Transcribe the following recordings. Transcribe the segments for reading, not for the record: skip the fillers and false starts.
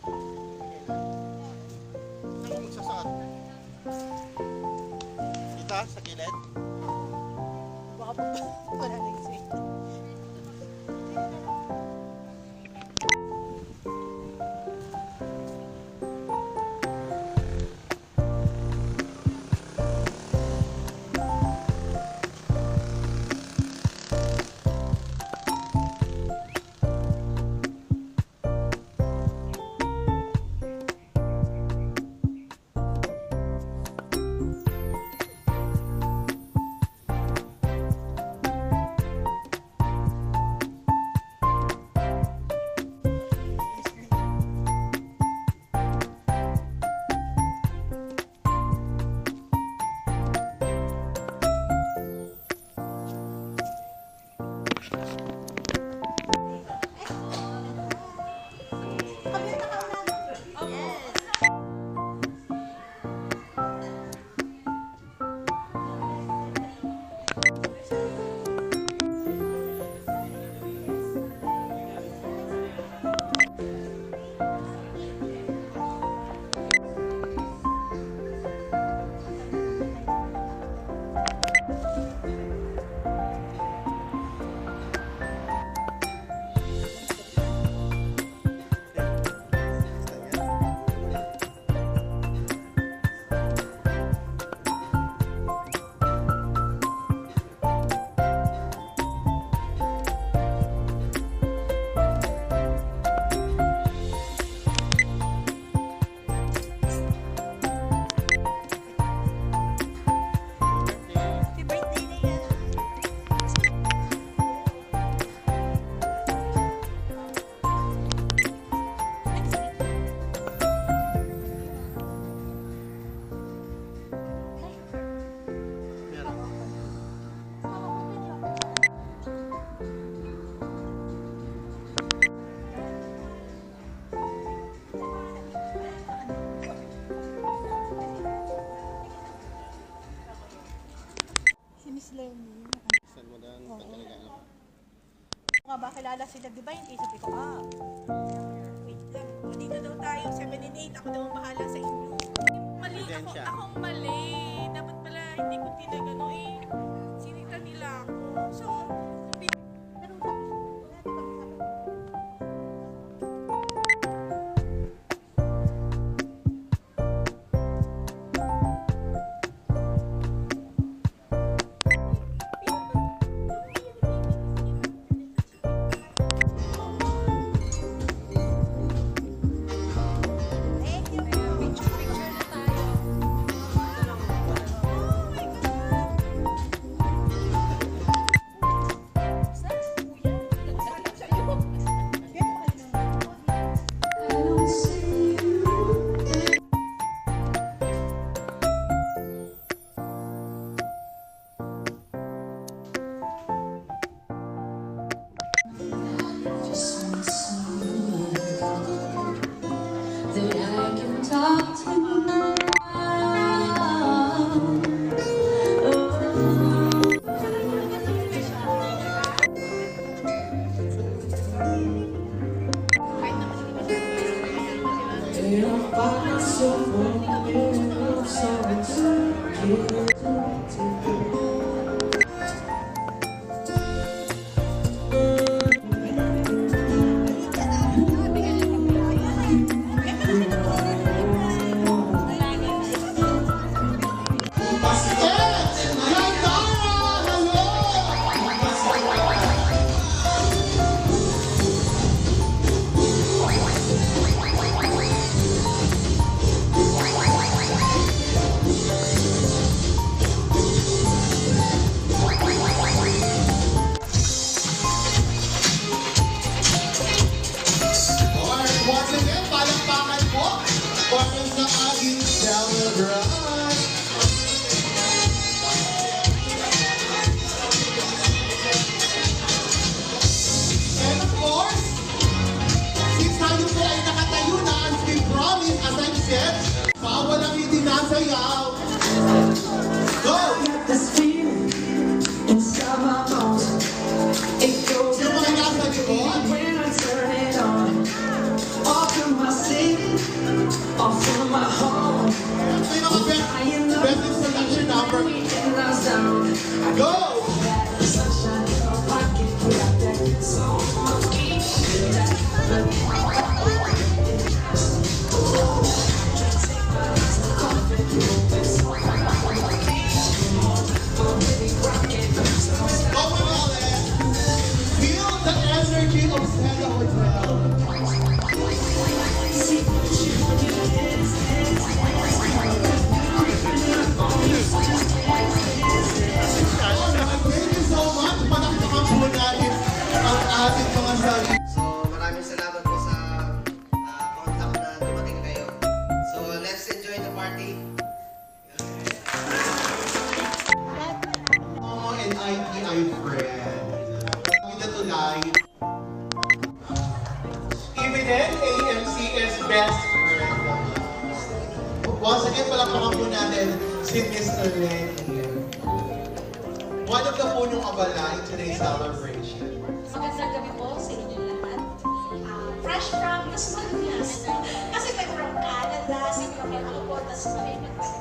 Saan mo magsasakot? Dito, sa gilid? Baka pa wala na yung sweet. Miss Lenny. Saan mo doon? Oo. Ba't talaga ano? Nga ba kilala sila, di ba? Hindi sabi ko, wait lang. O, dito daw tayo, 7 and 8. Ako daw ang bahala sa inyo. Mali ako, Ebidensya. akong mali. Dapat pala, hindi ko tinagano eh. Sinita nila ako. So, pero sabi ko, wala, di ba, sabi ko. That I can talk to now. And I find someone else, so it's you. Once again, palakpakan po para sa ating celebrant. And of course, since tayo po ay nakatayo na, as we promised, as I said, bawal ang hindi nasayaw. Go! This feeling inside my bones. It goes Yung mga nasa likod, when I turn it on. Off from my city. Going all in. Feel the energy of Stella Hotel. Thank you so much. Palakpakan po natin ang ating mga sarili. So maraming salamat po sa contact na dumating kayo. So let's enjoy the party. Momo and ITI friend. Kita to live. Evident AMC is best friend. Once again, palakpakan po natin si Mr. Lenny. One of the punong abala in today's celebration. Magandang gabi po sa inyo lahat. Fresh from Las Marinas. Kasi may from Canada, siguro ako po, tas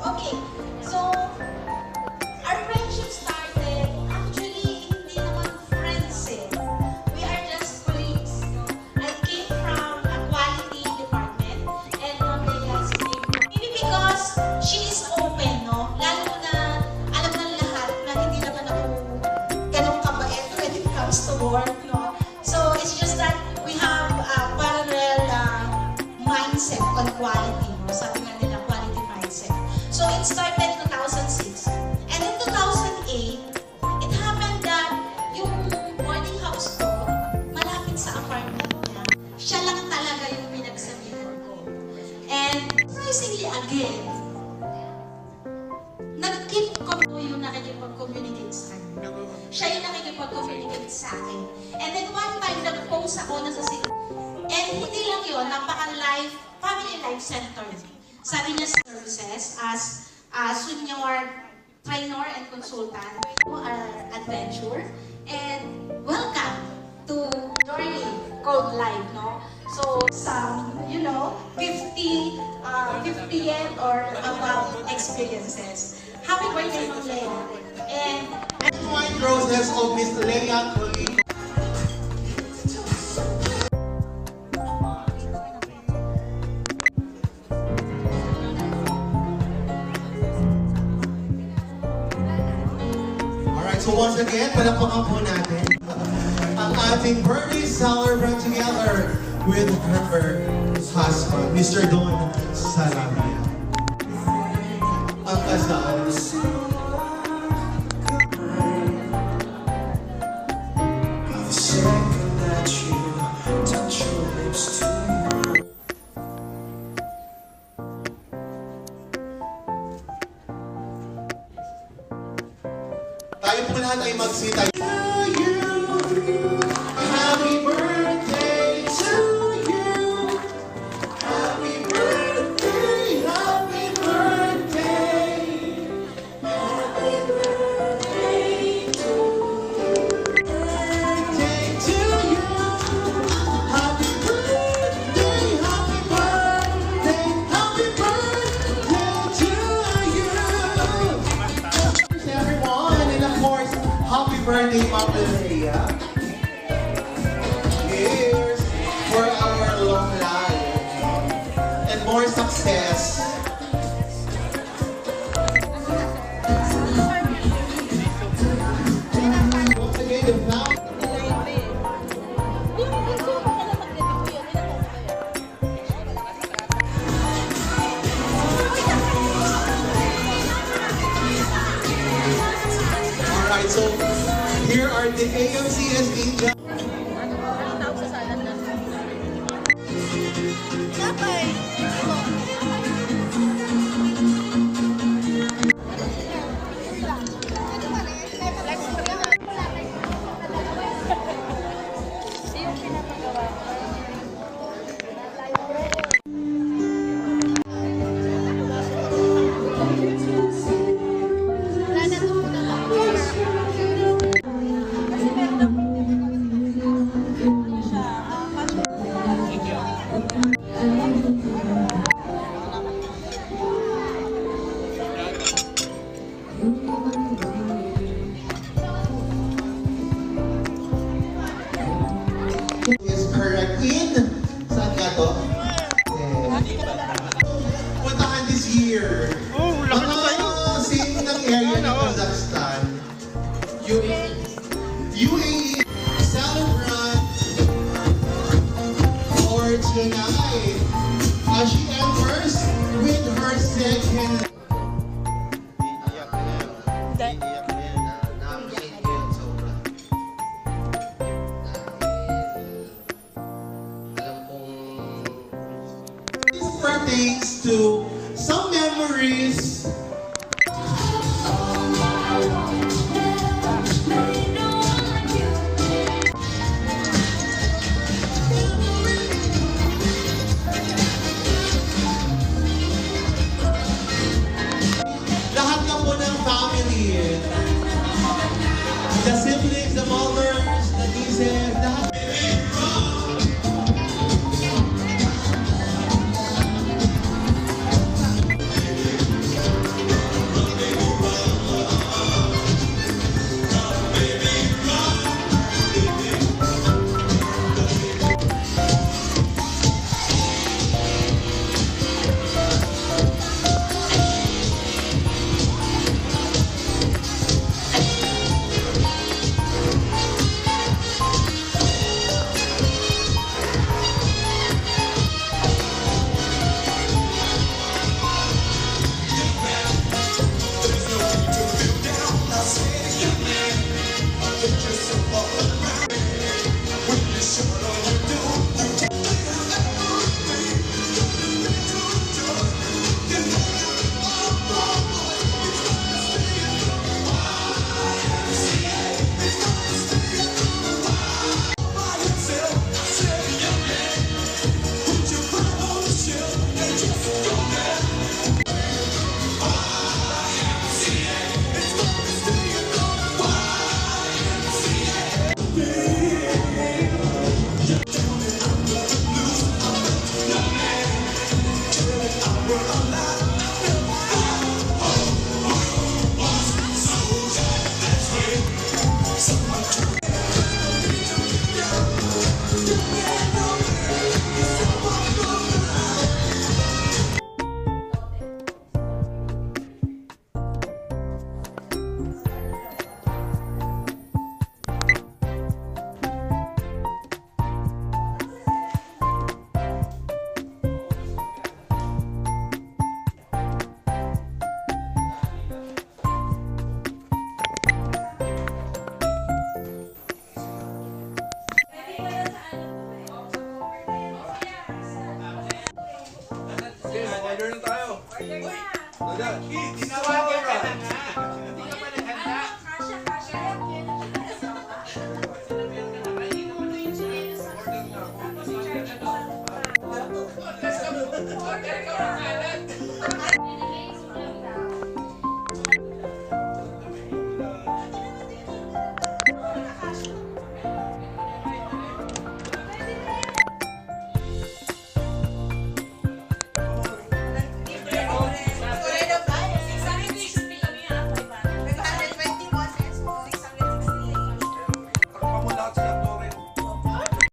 okay, so our friendship started, actually, hindi naman friends eh. We are just colleagues. I came from a quality department and Ma'am Leia came from, maybe because she is open, no? Lalo na alam ng lahat na hindi naman ako ganun kabait when it comes to work, no? So it's just that we have a parallel mindset on quality, no? Sabi nga nila, quality mindset. So it started 2006. And in 2008, it happened that yung boarding house ko, malapit sa apartment niya, siya lang talaga yung pinagsabihan ko. And surprisingly again, nag-keep ko yung nakikipag-communicate sa akin. Siya yung nakikipag-communicate sa akin. And then one time, nag-post ako na sa sila. And hindi lang yun, napaka-life, family life center. Sabi niya sa services as senior trainer and consultant to our adventure. And welcome to journey called life, no? So some, 50th or above experiences. Happy birthday, Ma'am Leia. And White roses of Miss Leia Colleen. Alright, so once again, palakpakan po natin ang ating birthday celebrant together with her husband, Mr. Don Salamia. Ang kasal. The second that you touch your lips to mine. Tayo po lahat ay magsita. Happy birthday to you. Happy birthday, happy birthday. Happy birthday to Birthday to you. Happy birthday, happy birthday, happy birthday to you. Everyone, and of course, happy birthday, Ma'am Leia. Here's for our long life and more success. Once again, the family. Alright, so here are the AMCS Angels. Is correct in here tonight as she enters with her second. Iiyak na yan. Hindi. Iiyak na yan. Na-appreciate ko yun sobra. Dahil alam kong This pertains to some memories. Lahat na po ng family. The siblings, the mothers, the nieces, lahat. Order na tayo. Order na.